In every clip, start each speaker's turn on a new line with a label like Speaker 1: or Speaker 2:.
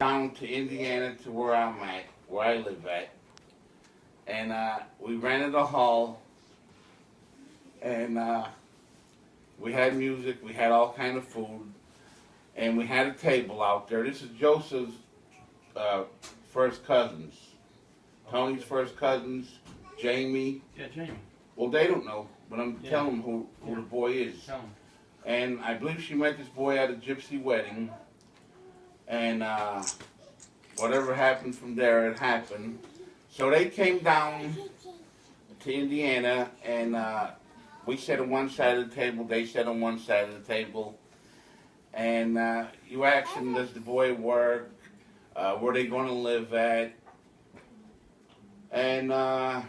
Speaker 1: down to Indiana to where I'm at, where I live at, and we rented a hall, and we had music, we had all kind of food, and we had a table out there. This is Joseph's first cousins, Tony's first cousins, Jamie.
Speaker 2: Yeah, Jamie.
Speaker 1: Well, they don't know, but I'm telling them who the boy is.
Speaker 2: Tell him.
Speaker 1: And I believe she met this boy at a gypsy wedding, and whatever happened from there, it happened. So they came down to Indiana, and we sat on one side of the table, they sat on one side of the table, and you asked them, does the boy work, where they going to live at, and I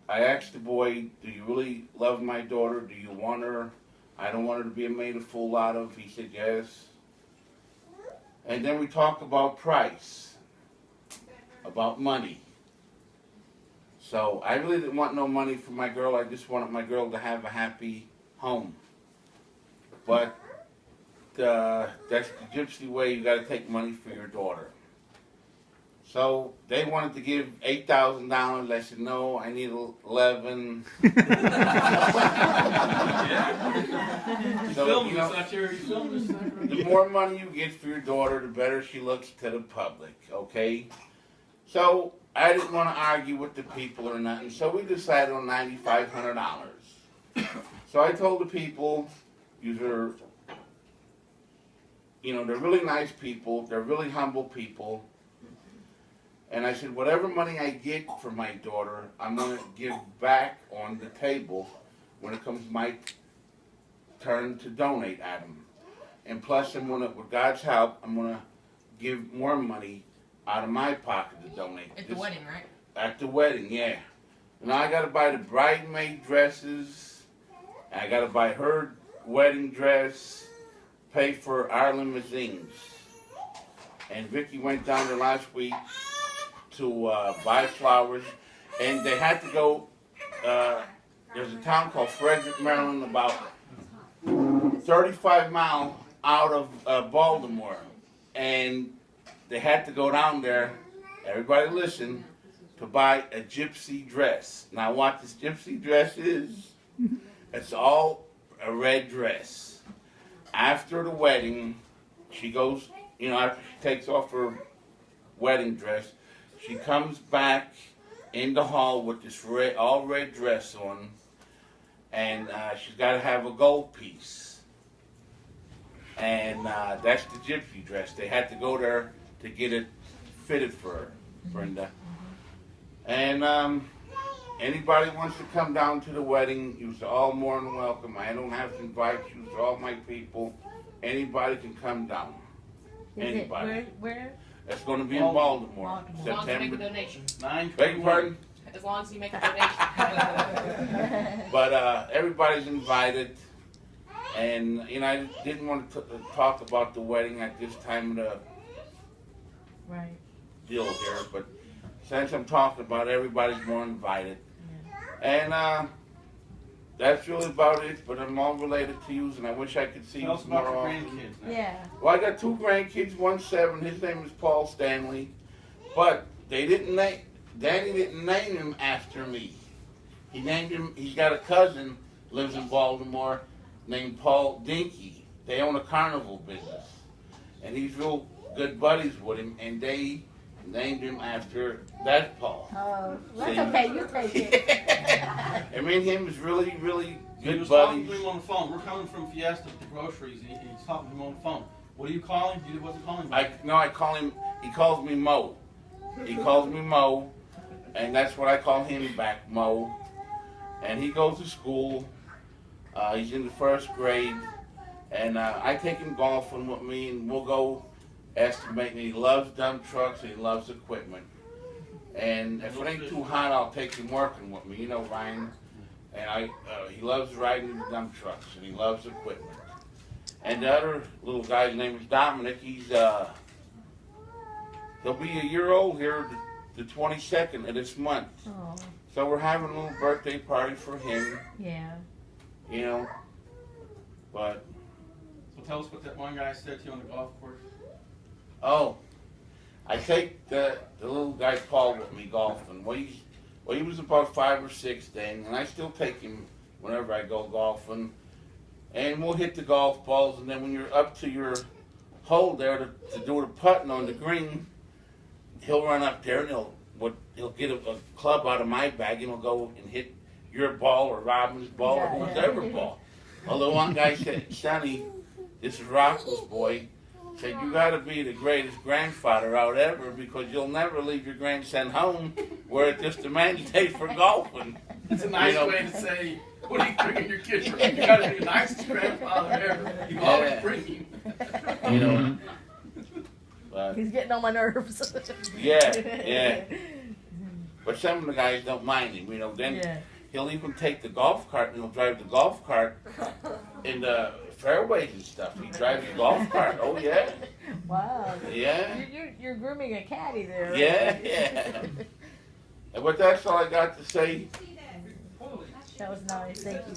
Speaker 1: asked the boy, do you really love my daughter, do you want her, I don't want her to be made a fool out of. He said yes. And then we talked about price, about money. So I really didn't want no money for my girl. I just wanted my girl to have a happy home. But that's the gypsy way. You got to take money for your daughter. So they wanted to give $8,000. I said no. I need 11. So you know, the more money you get for your daughter, the better she looks to the public. Okay. So I didn't want to argue with the people or nothing, so we decided on $9,500. So I told the people, they're really nice people, they're really humble people, and I said, whatever money I get for my daughter, I'm going to give back on the table when it comes my turn to donate at them. And plus, with God's help, I'm going to give more money out of my pocket to donate.
Speaker 3: At the wedding, right?
Speaker 1: At the wedding, yeah. Now I got to buy the bridesmaid dresses. I got to buy her wedding dress. Pay for our limousines. And Vicky went down there last week to buy flowers, and they had to go. There's a town called Frederick, Maryland, about 35 miles out of Baltimore, and they had to go down there, everybody listen, to buy a gypsy dress. Now what this gypsy dress is, it's all a red dress. After the wedding, she goes, after she takes off her wedding dress, she comes back in the hall with this all red dress on, and she's got to have a gold piece. And that's the gypsy dress. They had to go there to get it fitted for her, Brenda. And anybody wants to come down to the wedding, you're all more than welcome. I don't have to invite you, to all my people. Anybody can come down. Anybody.
Speaker 4: Where?
Speaker 1: It's going to be in Baltimore.
Speaker 3: As long as you make a donation.
Speaker 1: Beg your pardon?
Speaker 3: As long as you make a donation.
Speaker 1: But everybody's invited. And, I didn't want to talk about the wedding at this time of the deal here. But since I'm talking about it, everybody's more invited. Yeah. And that's really about it. But I'm all related to you, and I wish I could see you more often.
Speaker 4: Yeah.
Speaker 1: Well, I got 2 grandkids, one's 7. His name is Paul Stanley. But they didn't name, Danny didn't name him after me. He named him, he's got a cousin, lives in Baltimore, named Paul Dinky. They own a carnival business. And he's real good buddies with him, and they named him after that Paul.
Speaker 4: Oh, that's okay, you take it.
Speaker 1: And me and him is really, really good
Speaker 2: he was
Speaker 1: buddies.
Speaker 2: talking to him on the phone. We're coming from Fiesta to groceries, and he's talking to him on the phone. What do you call him? What's he calling him?
Speaker 1: I call him, he calls me Mo. He calls me Mo, and that's what I call him back, Mo. And he goes to school. He's in the 1st grade, and I take him golfing with me, and we'll go estimating. He loves dump trucks, and he loves equipment. And if it ain't too hot, I'll take him working with me. Ryan. And he loves riding the dump trucks, and he loves equipment. And the other little guy's name is Dominic. He'll be a year old here the 22nd of this month.
Speaker 4: Oh.
Speaker 1: So we're having a little birthday party for him.
Speaker 4: Yeah.
Speaker 1: But.
Speaker 2: So tell us what that one guy said to you on the golf course.
Speaker 1: Oh, I take the little guy Paul with me golfing. Well, he was about 5 or 6 then, and I still take him whenever I go golfing. And we'll hit the golf balls, and then when you're up to your hole there to do the putting on the green, he'll run up there and he'll get a club out of my bag and he'll go and hit your ball or Robin's ball or who's ever ball. Although one guy said, Sonny, this is Rocco's boy, said you got to be the greatest grandfather out ever because you'll never leave your grandson home where it's just a man's day for golfing.
Speaker 2: It's a nice way to say, what are you bringing your kids for? You got to be the nicest grandfather ever. You always bring him.
Speaker 1: You know. But,
Speaker 4: He's getting on my nerves.
Speaker 1: yeah. But some of the guys don't mind him, you know. Then he'll even take the golf cart and he'll drive the golf cart in the fairways and stuff. He drives the golf cart. Oh yeah.
Speaker 4: Wow.
Speaker 1: Yeah.
Speaker 4: You're grooming a caddy there. Right?
Speaker 1: Yeah. But that's all I got to say.
Speaker 4: That was nice. Thank you.